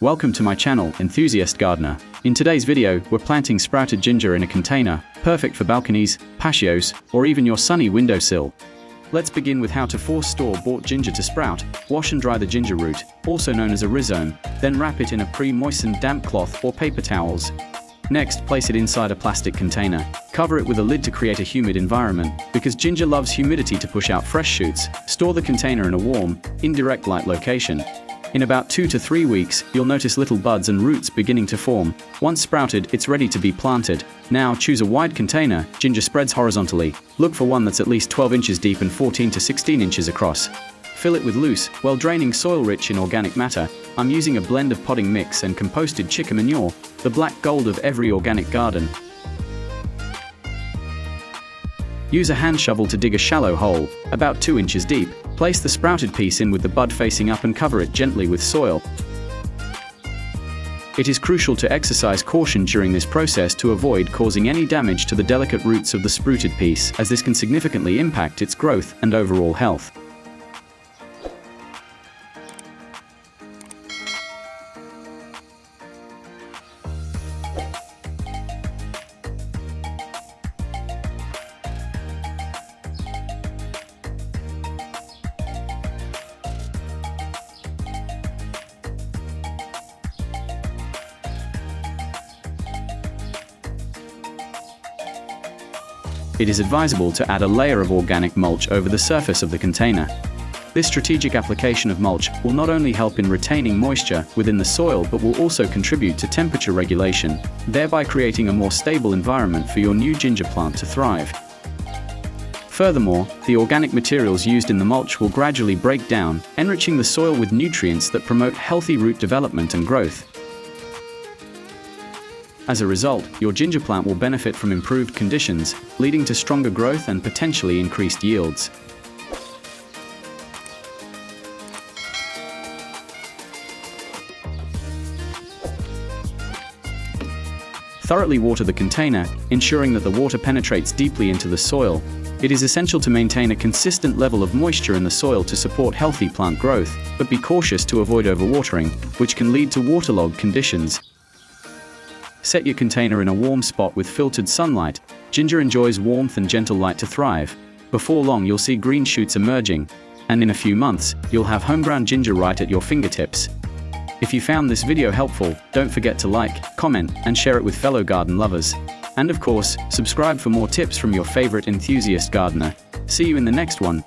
Welcome to my channel, Enthusiast Gardener. In today's video, we're planting sprouted ginger in a container, perfect for balconies, patios, or even your sunny windowsill. Let's begin with how to force store-bought ginger to sprout. Wash and dry the ginger root, also known as a rhizome, then wrap it in a pre-moistened damp cloth or paper towels. Next, place it inside a plastic container. Cover it with a lid to create a humid environment. Because ginger loves humidity to push out fresh shoots, store the container in a warm, indirect light location. In about 2 to 3 weeks, you'll notice little buds and roots beginning to form. Once sprouted, it's ready to be planted. Now, choose a wide container. Ginger spreads horizontally. Look for one that's at least 12 inches deep and 14 to 16 inches across. Fill it with loose, well-draining soil rich in organic matter. I'm using a blend of potting mix and composted chicken manure, the black gold of every organic garden. Use a hand shovel to dig a shallow hole, about 2 inches deep. Place the sprouted piece in with the bud facing up and cover it gently with soil. It is crucial to exercise caution during this process to avoid causing any damage to the delicate roots of the sprouted piece, as this can significantly impact its growth and overall health. It is advisable to add a layer of organic mulch over the surface of the container. This strategic application of mulch will not only help in retaining moisture within the soil but will also contribute to temperature regulation, thereby creating a more stable environment for your new ginger plant to thrive. Furthermore, the organic materials used in the mulch will gradually break down, enriching the soil with nutrients that promote healthy root development and growth. As a result, your ginger plant will benefit from improved conditions, leading to stronger growth and potentially increased yields. Thoroughly water the container, ensuring that the water penetrates deeply into the soil. It is essential to maintain a consistent level of moisture in the soil to support healthy plant growth, but be cautious to avoid overwatering, which can lead to waterlogged conditions. Set your container in a warm spot with filtered sunlight. Ginger enjoys warmth and gentle light to thrive. Before long, you'll see green shoots emerging, and in a few months, you'll have homegrown ginger right at your fingertips. If you found this video helpful, don't forget to like, comment, and share it with fellow garden lovers. And of course, subscribe for more tips from your favorite enthusiast gardener. See you in the next one.